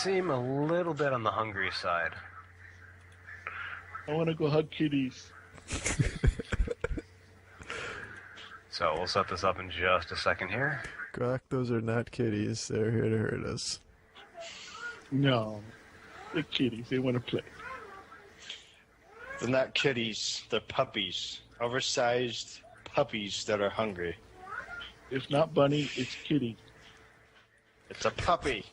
seem a little bit on the hungry side. I want to go hug kitties. So we'll set this up in just a second here. Grok, those are not kitties. They're here to hurt us. No. The kitties, they want to play. They're not kitties, they're puppies. Oversized puppies that are hungry. If not bunny, it's kitty. It's a puppy.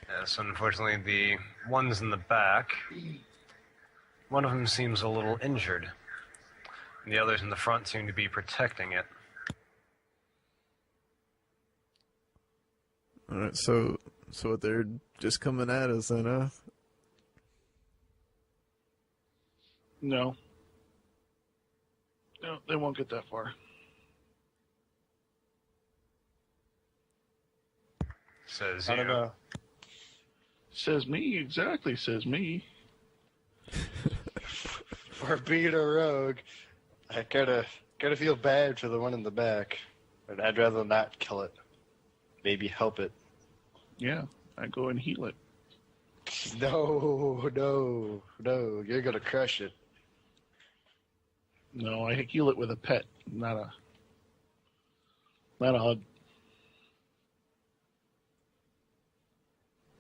Yes, unfortunately, the ones in the back, one of them seems a little injured, and the others in the front seem to be protecting it. Alright, so they're just coming at us then, huh? No. No, they won't get that far. Says I don't you. know. Says me, exactly, says me. For being a rogue, I gotta feel bad for the one in the back. But I'd rather not kill it. Maybe help it. Yeah, I go and heal it. No, you're gonna crush it. No, I heal it with a pet, not a hug.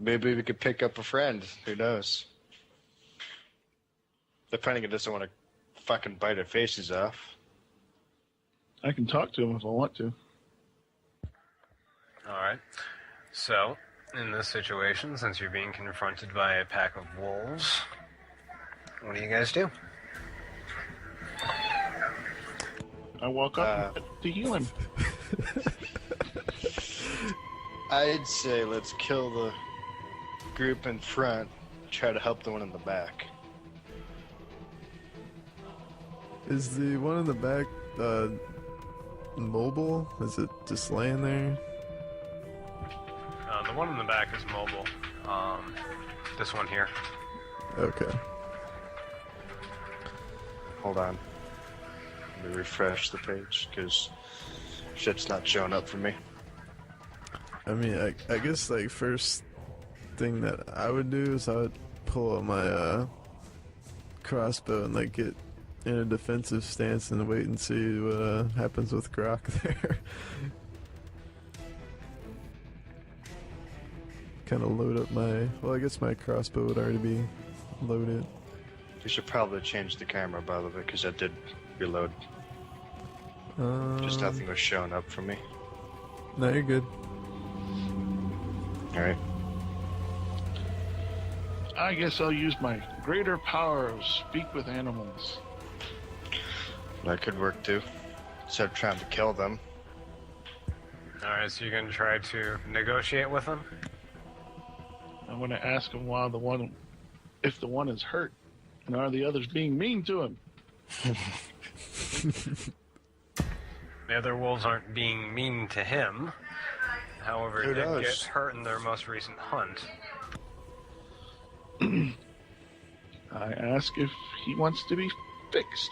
Maybe we could pick up a friend. Who knows? Depending, it doesn't want to fucking bite our faces off. I can talk to him if I want to. Alright. So, in this situation, since you're being confronted by a pack of wolves, what do you guys do? I walk up to heal him. I'd say let's kill the group in front, try to help the one in the back. Is the one in the back mobile? Is it just laying there? The one in the back is mobile. This one here. Okay. Hold on. Let me refresh the page, because shit's not showing up for me. I mean, I guess, like, first thing that I would do is I would pull out my crossbow and, like, get in a defensive stance and wait and see what happens with Grok there. Kind of load up my... Well, I guess my crossbow would already be loaded. You should probably change the camera, by the way, because I did reload. Just nothing was showing up for me. No, you're good. Alright. I guess I'll use my greater power of speak with animals. That could work too. Instead of trying to kill them. Alright, so you're going to try to negotiate with them? I want to ask him if the one is hurt, and are the others being mean to him? The other wolves aren't being mean to him. However, he did get hurt in their most recent hunt. I ask if he wants to be fixed.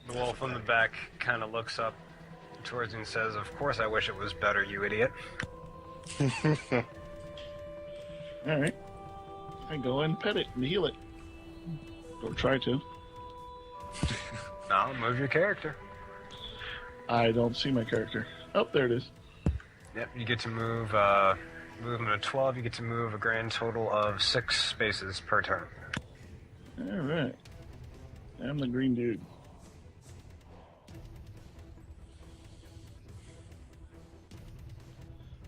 The wolf in the back kind of looks up towards you and says, "Of course I wish it was better, you idiot." Alright. I go and pet it and heal it. Or try to. Now, move your character. I don't see my character. Oh, there it is. Yep, you get to move movement of 12, you get to move a grand total of 6 spaces per turn. Alright. I'm the green dude.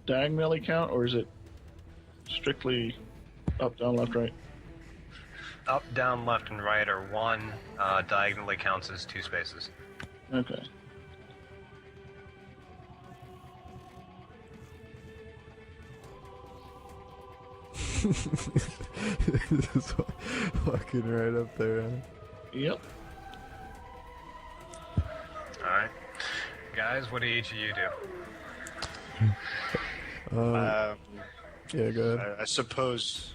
Diagonally count, or is it strictly up, down, left, right? Up, down, left, and right are 1. Diagonally counts as 2 spaces. Okay. Just walking right up there, huh? Yep. Alright. Guys, what do each of you do? Yeah, go ahead. I suppose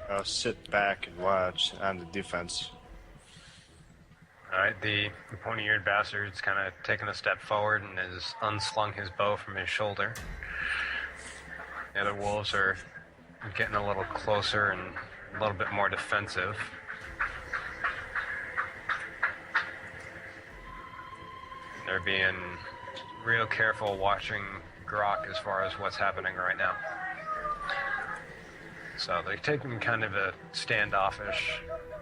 I'll sit back and watch on the defense. Alright, the pointy-eared bastard's kind of taken a step forward and has unslung his bow from his shoulder. The other wolves are getting a little closer and a little bit more defensive. They're being real careful watching Grok as far as what's happening right now. So they're taking kind of a standoffish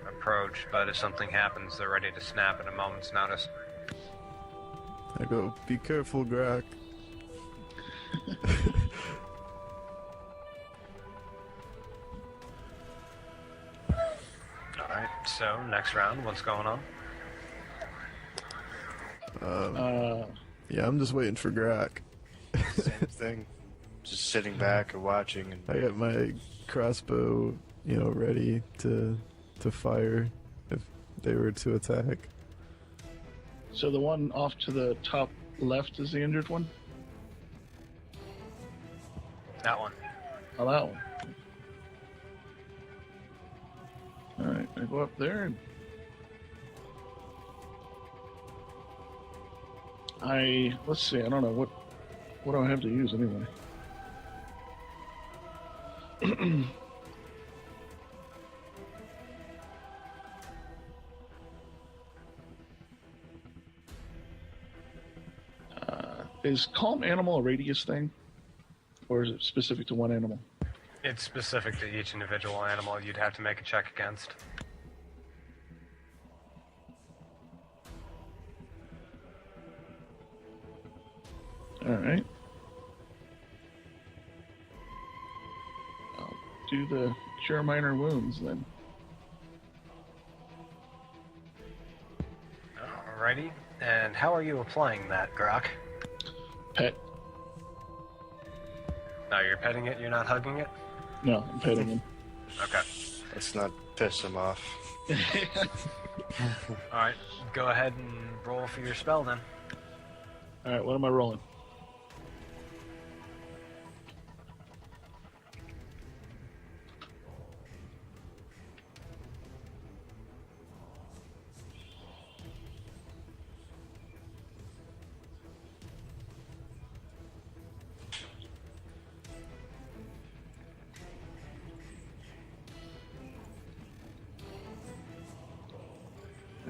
approach, but if something happens, they're ready to snap at a moment's notice. I go, be careful, Grok. Alright, so next round, what's going on? Yeah, I'm just waiting for Grok. Same thing. Just sitting back and watching. And I got my crossbow, ready to fire if they were to attack. So the one off to the top left is the injured one? That one. Oh, that one. Alright, I go up there and let's see, I don't know, what do I have to use anyway? Is calm animal a radius thing? Or is it specific to one animal? It's specific to each individual animal you'd have to make a check against. Alright. I'll do the cure minor wounds then. Alrighty. And how are you applying that, Grok? Pet. No, you're petting it, you're not hugging it? No, I'm petting him. Okay. let's not piss him off. Alright, go ahead and roll for your spell then. Alright, what am I rolling?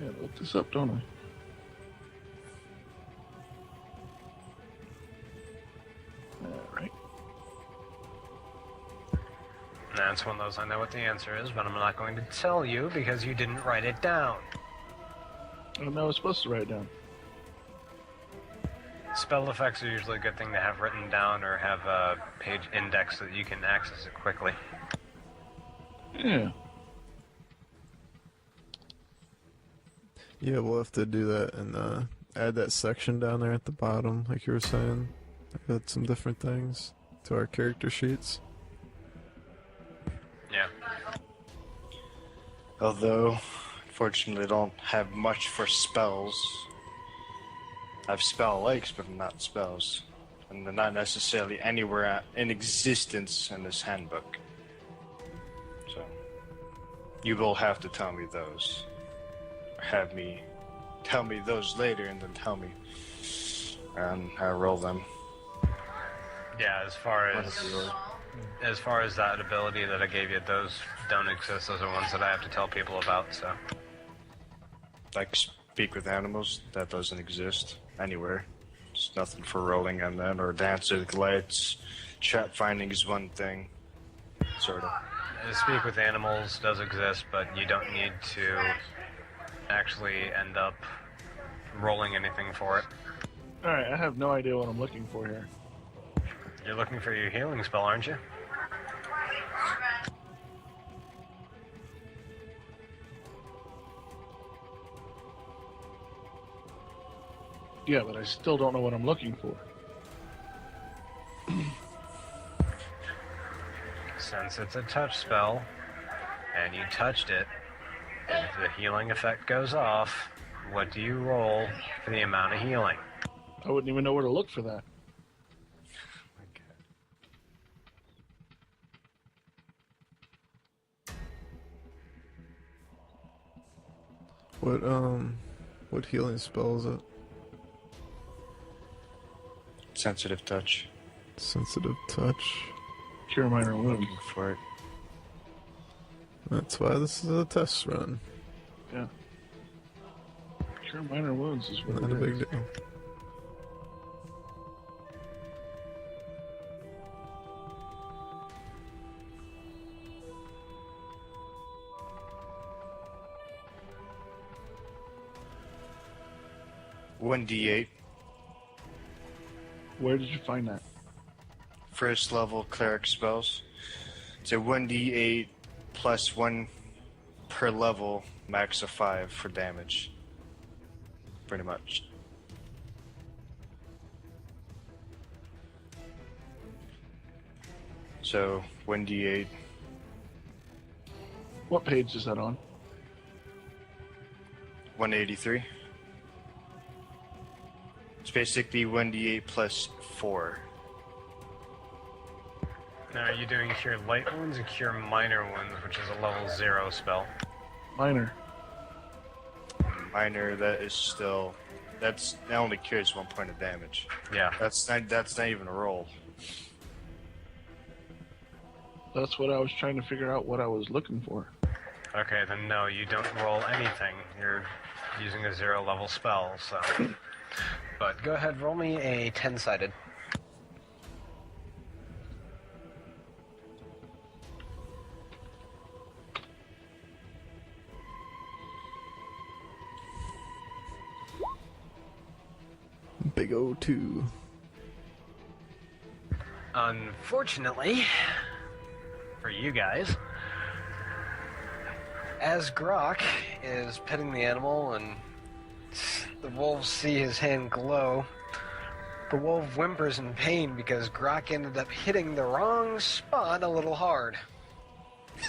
Yeah, look this up, don't I? Alright. That's one of those I know what the answer is, but I'm not going to tell you because you didn't write it down. I know I was supposed to write it down. Spell effects are usually a good thing to have written down or have a page index so that you can access it quickly. Yeah. Yeah, we'll have to do that and add that section down there at the bottom, like you were saying. I got some different things to our character sheets. Yeah. Although, unfortunately, I don't have much for spells. I have spell likes, but not spells. And they're not necessarily anywhere in existence in this handbook. So, you will have to tell me those. Or have me tell me those later and then tell me. And I roll them. Yeah, as far as that ability that I gave you, those don't exist. Those are ones that I have to tell people about, so. Like speak with animals, that doesn't exist anywhere. There's nothing for rolling on that, or dance with lights. Chat finding is one thing, sort of. Speak with animals does exist, but you don't need to actually end up rolling anything for it. Alright, I have no idea what I'm looking for here. You're looking for your healing spell, aren't you? Yeah, but I still don't know what I'm looking for. Since it's a touch spell, and you touched it, if the healing effect goes off, what do you roll for the amount of healing? I wouldn't even know where to look for that. What What healing spell is it? Sensitive touch. Sensitive touch. Cure minor wound. Looking for it. That's why this is a test run. Yeah. Cure minor wounds is what Not a it big is. deal. One D8. Where did you find that? First level cleric spells. It's a 1d8 plus 1 per level, max of 5 for damage. Pretty much. So, 1d8. What page is that on? 183. It's basically 1d8 plus 4. Now, are you doing Cure Light Wounds and Cure Minor Wounds, which is a level 0 spell? Minor. Minor, that is still... that only cures 1 point of damage. Yeah. That's not even a roll. That's what I was trying to figure out what I was looking for. Okay, then no, you don't roll anything. You're using a 0 level spell, so... But go ahead, roll me a 10-sided. Big O2. Unfortunately, for you guys, as Grok is petting the animal and the wolves see his hand glow, the wolf whimpers in pain because Grok ended up hitting the wrong spot a little hard.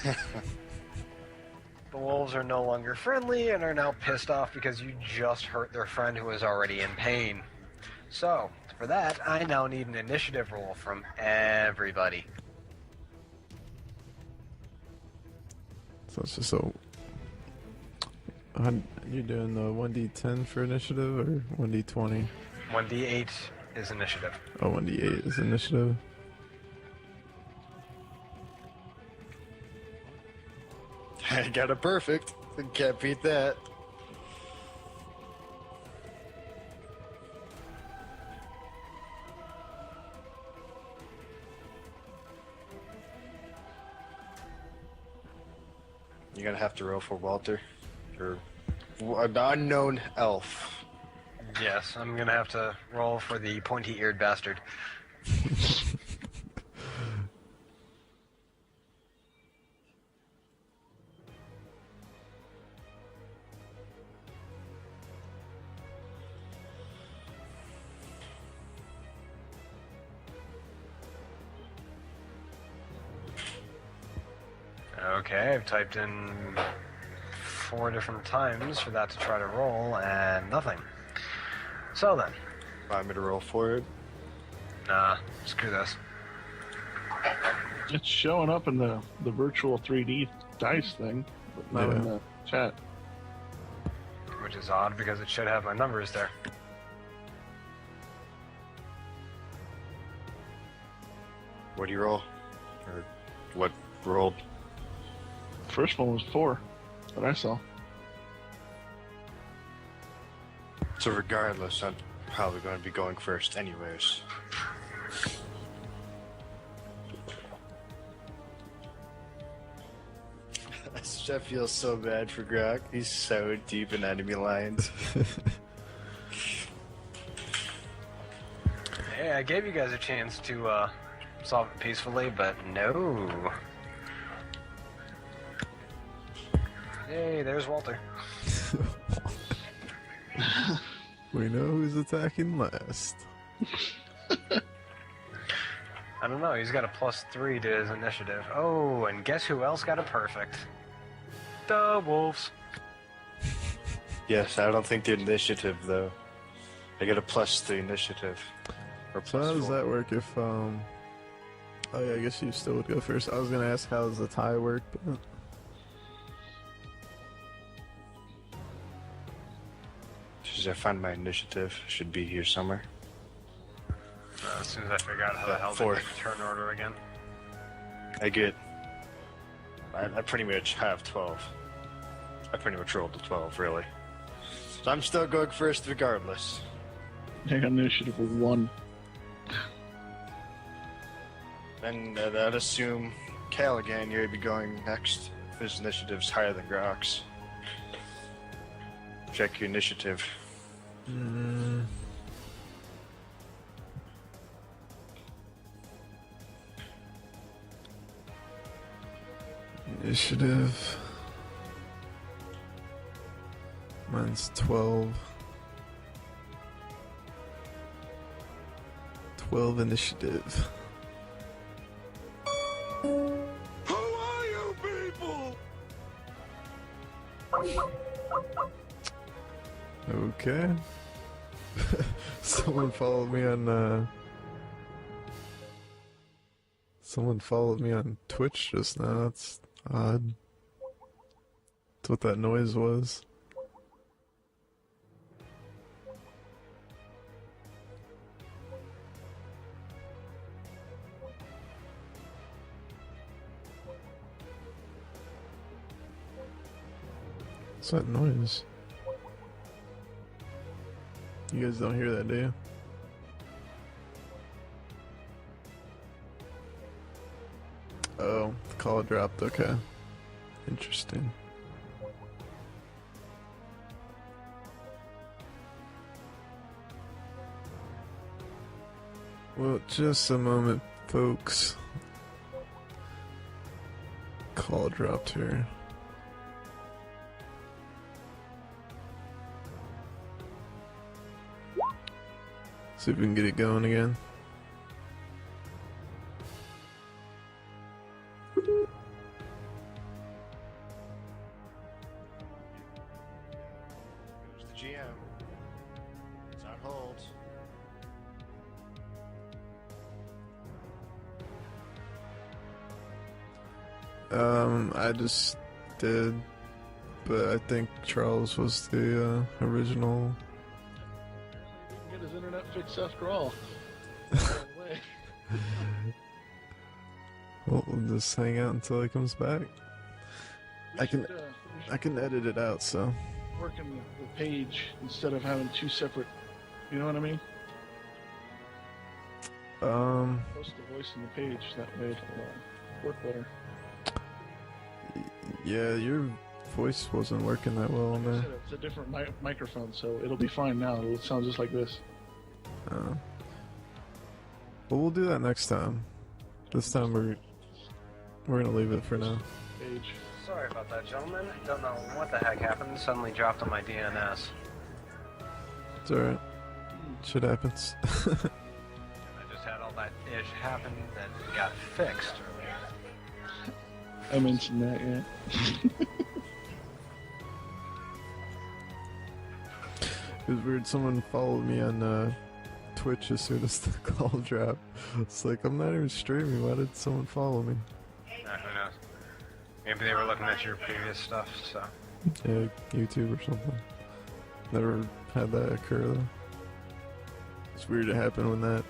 The wolves are no longer friendly and are now pissed off because you just hurt their friend who was already in pain. So, for that, I now need an initiative roll from everybody. So it's just so. You're doing the 1d10 for initiative or 1d20? 1d8 is initiative. Oh, 1d8 is initiative. I got it perfect. Can't beat that. You're gonna have to roll for Walter. Or an unknown elf. Yes, I'm gonna have to roll for the pointy-eared bastard. Okay, I've typed in 4 different times for that to try to roll, and nothing. So then, Want me to roll for it? nah, screw this. It's showing up in the virtual 3D dice thing, but not in Yeah. the chat. Which is odd because it should have my numbers there. What do you roll? Or what rolled? First one was 4 that I saw. So regardless, I'm probably going to be going first anyways. I feel so bad for Grok. He's so deep in enemy lines. Hey, I gave you guys a chance to solve it peacefully, but no. Hey, there's Walter. We know who's attacking last. I don't know, he's got a +3 to his initiative. Oh, and guess who else got a perfect? The wolves. Yes, I don't think the initiative though. I get a +3 initiative. Or So how does +4. that work if Oh yeah, I guess you still would go first. I was gonna ask how does the tie work, but because I find my initiative should be here somewhere. As soon as I figure out how the hell to 4. do the turn order again. I pretty much have 12. I pretty much rolled a 12, really. So I'm still going first regardless. I got initiative of 1. Then I'd assume Callaghan, you'd be going next. If his initiative's higher than Grok's. Check your initiative. Initiative. Mine's 12. 12 initiative. Who are you people? Okay. Someone followed me on someone followed me on Twitch just now. That's odd. That's what that noise was. What's that noise? You guys don't hear that, do you? Oh, the call dropped, okay. Interesting. Well, just a moment, folks. Call dropped here. See if we can get it going again. Who's the GM? It's on hold. I just did, but I think Charles was the original. Get his internet fixed after all. Well, we'll just hang out until he comes back. I can edit it out, so. Working the page instead of having 2 separate. You know what I mean? Post the voice in the page. That way it'll work better. Yeah, your voice wasn't working that well on there. It's a different microphone, so it'll be fine now. It'll sound just like this. Well, we'll do that next time. This time we're gonna leave it for now. Page. Sorry about that, gentlemen. Don't know what the heck happened. Suddenly dropped on my DNS. It's alright. Shit happens. I just had all that ish happen that got fixed. I mentioned that, yeah. It was weird. Someone followed me on Twitch as soon as the call dropped. It's like, I'm not even streaming. Why did someone follow me? Who knows? Maybe they were looking at your previous stuff, so. Yeah, YouTube or something. Never had that occur though. It's weird it happened when that.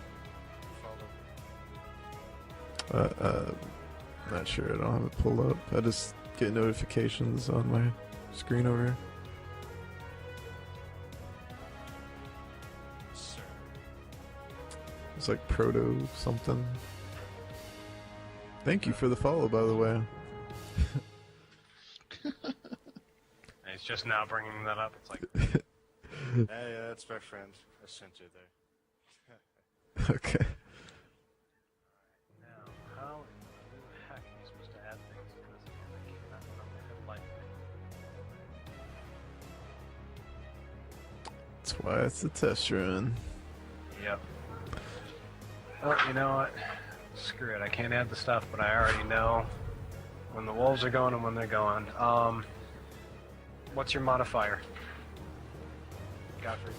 Not sure. I don't have it pulled up. I just get notifications on my screen over here. It's like proto something. Thank you for the follow, by the way. He's just now bringing that up. It's like, Yeah, that's my friend. I sent it there. Okay. now, how in the heck are you supposed to add things to this again? I cannot remember my headlight. That's why it's a test run. Yep. Well, you know what? Screw it. I can't add the stuff, but I already know when the wolves are going and when they're going. What's your modifier? Godfrey.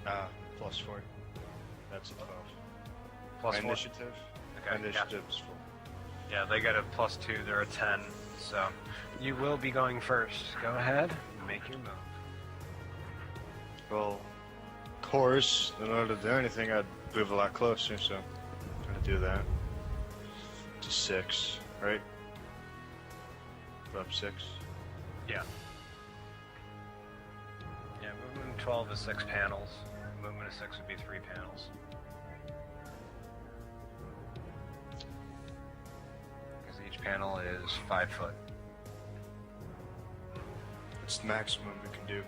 +4. That's a 12. Plus My 4? initiative. Okay, My gotcha. initiative's 4. Yeah, they got a +2. They're a 10. So you will be going first. Go ahead. Make your move. Well, of course, in order to do anything, I'd move a lot closer, so I'm gonna do that. To 6, right? Up 6. Yeah. Yeah, movement 12 is 6 panels. Movement of 6 would be 3 panels. Because each panel is 5 foot. It's the maximum we can do.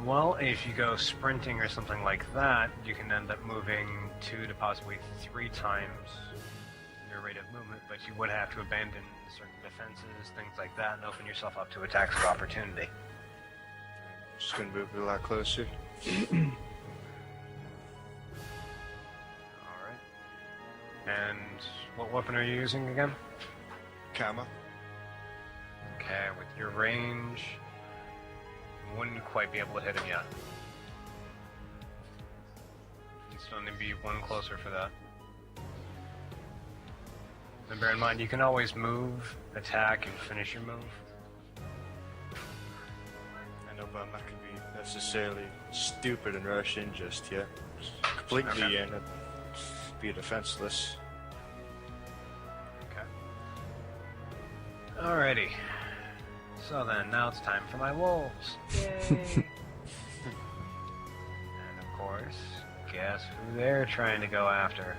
Well, if you go sprinting or something like that, you can end up moving 2 to possibly 3 times your rate of movement, but you would have to abandon certain defenses, things like that, and open yourself up to attacks of opportunity. Just gonna move a lot closer. Alright. And what weapon are you using again? Kama. Okay, with your range, you wouldn't quite be able to hit him yet. You still need to be 1 closer for that. And bear in mind, you can always move, attack, and finish your move. I know, but I'm not gonna be necessarily stupid and rush in just yet. Just completely Okay. in and be defenseless. Okay. Alrighty. So then, now it's time for my wolves. Yay! And of course, guess who they're trying to go after?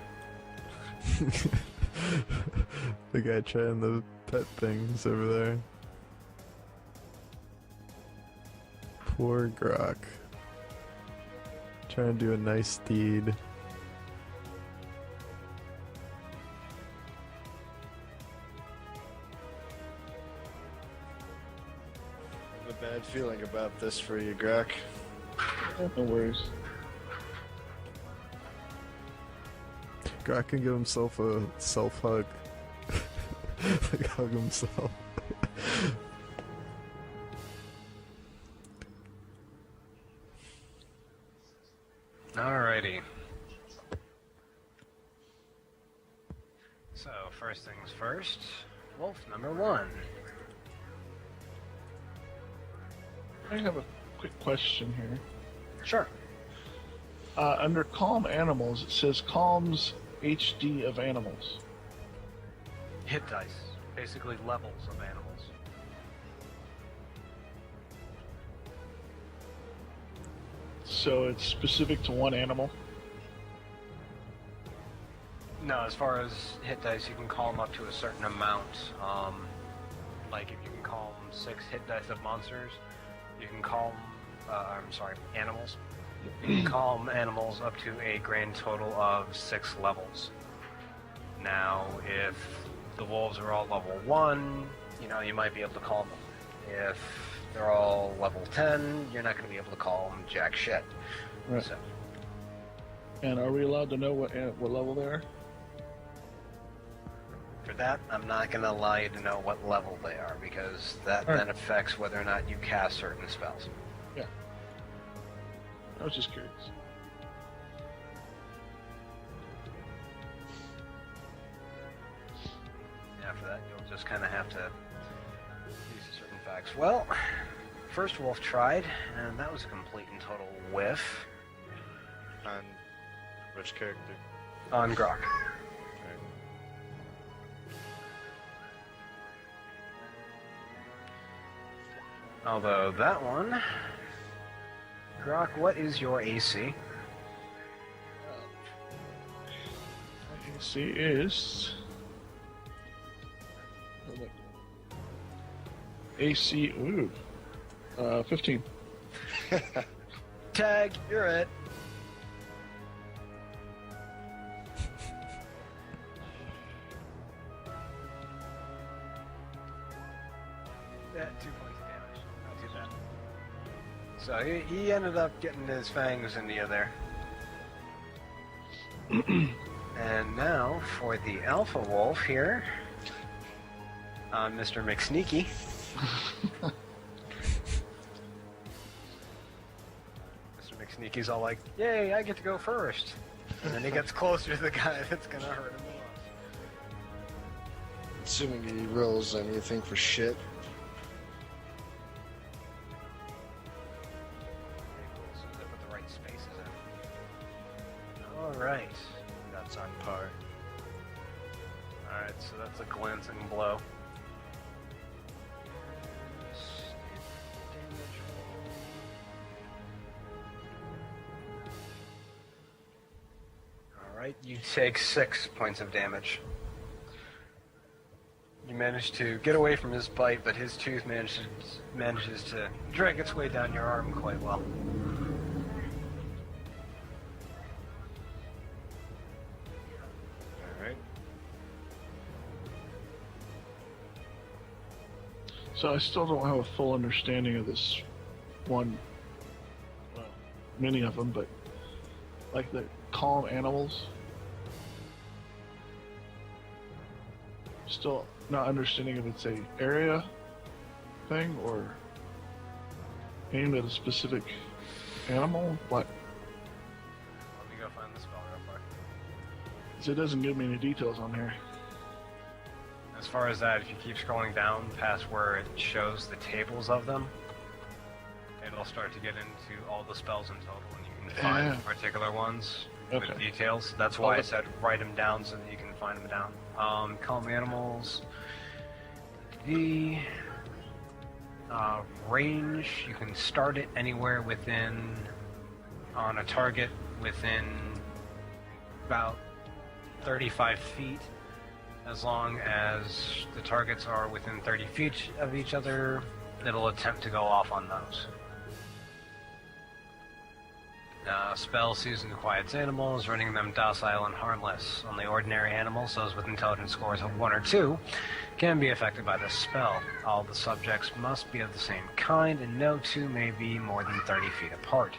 The guy trying the pet things over there. Poor Grok. Trying to do a nice deed. I have a bad feeling about this for you, Grok. No worries. Grok can give himself a self-hug. Like, hug himself. Alrighty. So, first things first, wolf number 1. I have a quick question here. Sure. Under calm animals, it says calms HD of animals. Hit dice. Basically levels of animals. So it's specific to one animal. No, as far as hit dice, you can call them up to a certain amount. Like if you can call them 6 hit dice of monsters, you can call them, animals. You can call them animals up to a grand total of 6 levels. Now, if the wolves are all level 1, you might be able to call them. If they're all level 10, you're not going to be able to call them jack shit. Right. So, And are we allowed to know what level they are? for that, I'm not going to allow you to know what level they are, because that All right. then affects whether or not you cast certain spells. Yeah. I was just curious. After that, you'll just kind of have to use certain facts. Well, first wolf tried, and that was a complete and total whiff On which character? on Grok. Okay. Although that one, Grok, what is your AC? AC is. AC, 15. Tag, you're it. Yeah, 2 points of damage. Not too bad. So he ended up getting his fangs into you there. And now for the alpha wolf here, Mr. McSneaky. Mr. McSneaky's all like, "Yay, I get to go first." And then he gets closer to the guy that's gonna hurt him the most. Assuming he rolls anything for shit. Alright. That's on par. Alright, so that's a glancing blow. Alright, you take 6 points of damage. You manage to get away from his bite, but his tooth manages to drag its way down your arm quite well. Alright. So I still don't have a full understanding of this one, well, many of them, but like the calm animals. Still not understanding if it's a area thing or aimed at a specific animal. What? Let me go find the spell real quick. 'Cause it doesn't give me any details on here. As far as that, if you keep scrolling down past where it shows the tables of them, it'll start to get into all the spells in total, and you can find Yeah. particular ones with Okay. details. That's why I said write them down so that you can find them down. Calm animals. The range, you can start it anywhere within, on a target within about 35 feet. As long as the targets are within 30 feet of each other, it'll attempt to go off on those. Spell season quiets animals, rendering them docile and harmless. Only ordinary animals, those with intelligence scores of 1 or 2, can be affected by this spell. All the subjects must be of the same kind, and no two may be more than 30 feet apart.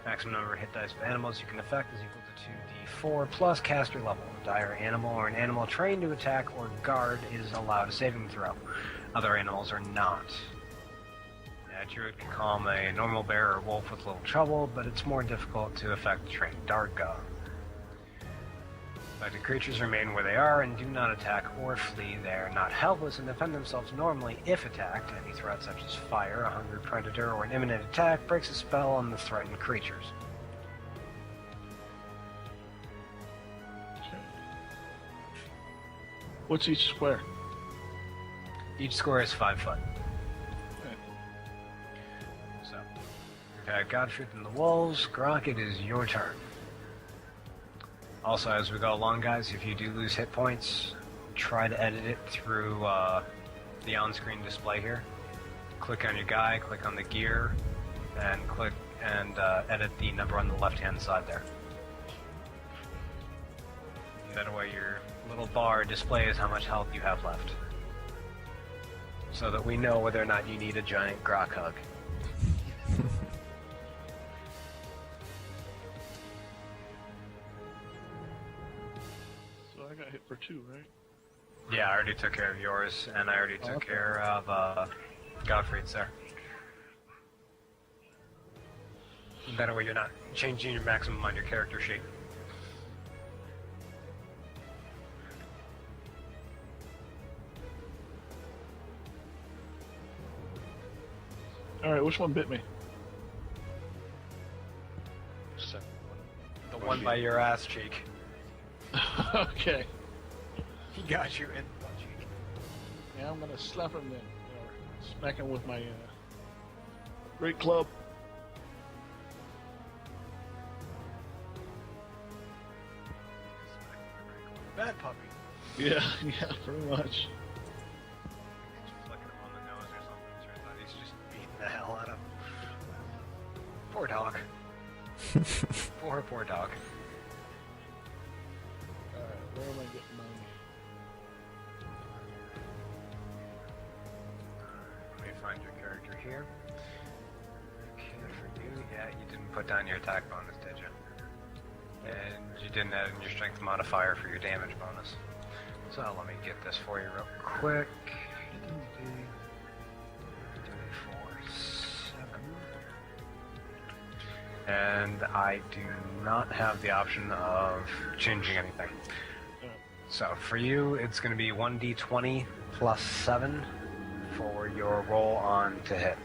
Maximum number of hit dice of animals you can affect is equal to 2d4 plus caster level. A dire animal or an animal trained to attack or guard is allowed a saving throw. Other animals are not. A druid can calm a normal bear or wolf with little trouble, but it's more difficult to affect a trained dart god. Affected creatures remain where they are and do not attack or flee. They are not helpless and defend themselves normally if attacked. Any threat such as fire, a hungry predator, or an imminent attack breaks a spell on the threatened creatures. Okay. What's each square? Each square is 5 foot. Okay. So, we've had Godfrey and the Wolves. Grok, it is your turn. Also, as we go along, guys, if you do lose hit points, try to edit it through the on-screen display here. Click on your guy, click on the gear, and click and edit the number on the left-hand side there. And that way your little bar displays how much health you have left. So that we know whether or not you need a giant Grok hug. So I got hit for 2, right? Yeah, I already took care of yours, and I already took care of Godfrey's there. That way you're not changing your maximum on your character sheet. Alright, which one bit me? The one by your ass cheek. Okay. He got you in the butt cheek. Yeah, I'm gonna slap him then. Or smack him with my great club. Bad puppy. Yeah, yeah, pretty much. Just flicking him on the nose or something. Turns out he's just beating the hell out of him. Poor dog. Poor dog. Alright, where am I getting my... Let me find your character here. Okay, for you, yeah, you didn't put down your attack bonus, did you? And you didn't add in your strength modifier for your damage bonus. So let me get this for you real quick. 4, 7. And I do not have the option of changing anything. So for you, it's going to be 1d20 plus 7 for your roll on to hit.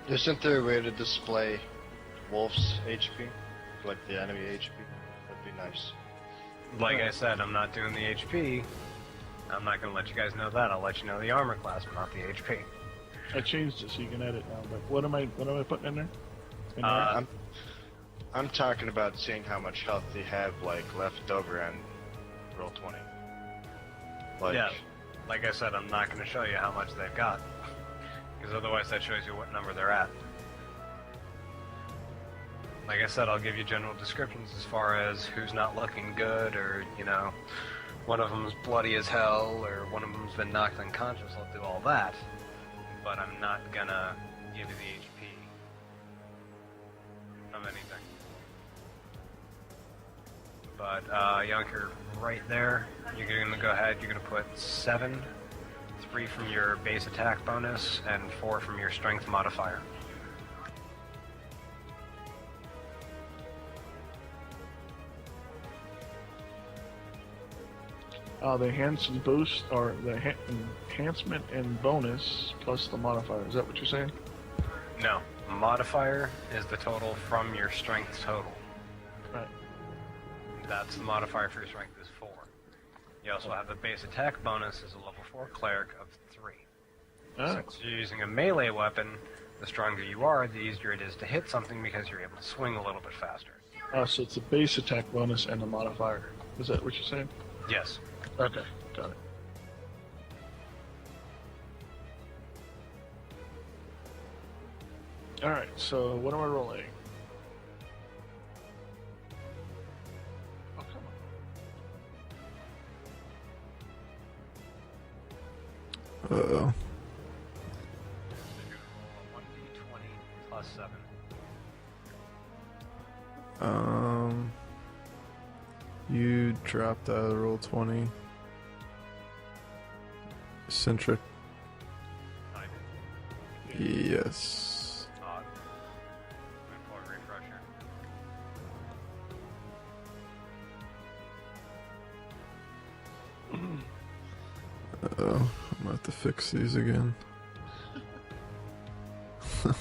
Isn't there a way to display Wolf's HP? Like the enemy HP? That'd be nice. Like I said, I'm not doing the HP. I'm not going to let you guys know that. I'll let you know the armor class, but not the HP. I changed it so you can edit now. But what am I putting in there? In I'm talking about seeing how much health they have like left over on roll 20. Like, Yeah. Like I said, I'm not going to show you how much they've got. Because otherwise that shows you what number they're at. Like I said, I'll give you general descriptions as far as who's not looking good, or, you know, one of them's bloody as hell, or one of them's been knocked unconscious. I'll do all that. But I'm not gonna give you the HP of anything. But, Yonker, right there, you're gonna go ahead, you're gonna put 7, 3 from your base attack bonus, and 4 from your strength modifier. The enhancement boost, or the enhancement and bonus plus the modifier. Is that what you're saying? No, modifier is the total from your strength total. Right. That's the modifier for your strength is 4. You also have the base attack bonus as a level 4 cleric of 3. Ah. Since you're using a melee weapon, the stronger you are, the easier it is to hit something because you're able to swing a little bit faster. So it's a base attack bonus and a modifier. Is that what you're saying? Yes. Okay, got it. Alright, so what am I rolling? Oh, come on. Uh-oh. So you're going to roll a 1d20 plus 7. You dropped out of roll 20. Centric. I did. Yes. Odd. I'm going to pull a refresher. Uh-oh. I'm gonna have to fix these again. I'm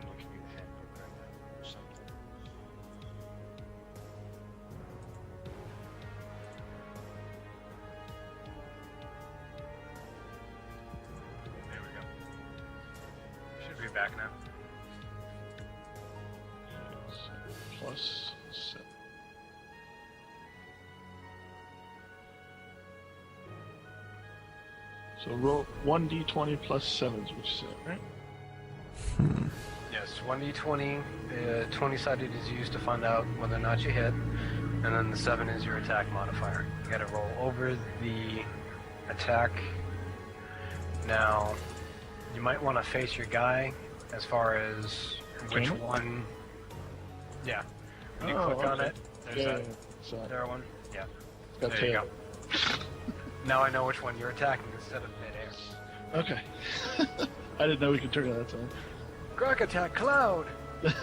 looking at the handbook right now or something. There we go. Should be back now. Plus 7. So roll 1d20 plus 7 is what you said, right? Yes, 1d20. The 20-sided is used to find out whether or not you hit, and then the 7 is your attack modifier. You gotta roll over the attack. Now, you might want to face your guy as far as which Camel? one. Yeah. When you Oh, click on okay. it, there's Yeah, that. so There one. Yeah. got There you tail. go. Now I know which one you're attacking instead of midair. Okay. I didn't know we could turn it that time. Grok attack cloud. Alright,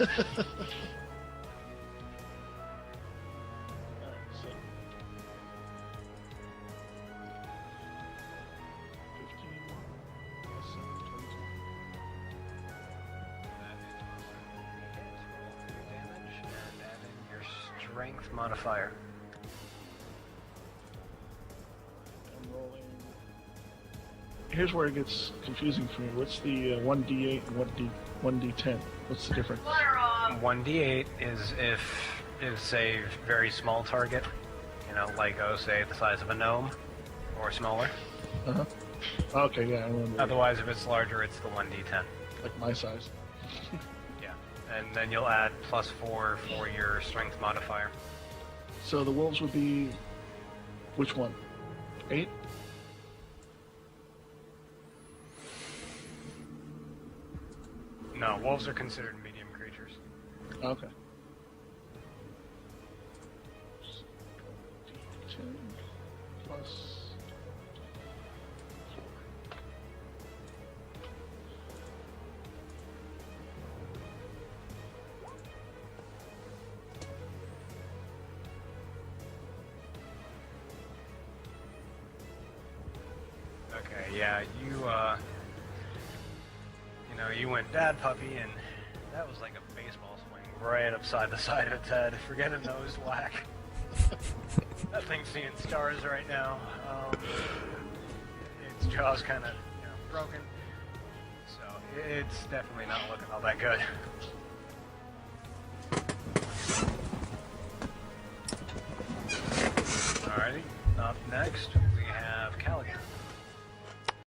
so 15 plus 7, 22. Damage and add in your strength modifier. I'm rolling. Here's where it gets confusing for me. What's the 1d8 and 1d10? What's the difference? 1d8 is if it's a very small target, you know, like say the size of a gnome or smaller. Uh-huh. Okay, yeah, I remember. Otherwise, if it's larger, it's the 1d10. Like my size. Yeah, and then you'll add +4 for your strength modifier. So the wolves would be which one? 8? No, wolves are considered medium creatures. Okay. 10 plus 4. Okay. Okay, yeah, you went dad puppy, and that was like a baseball swing right upside the side of its head. Forget a nose whack. That thing's seeing stars right now. Its jaw's kind of broken, so it's definitely not looking all that good.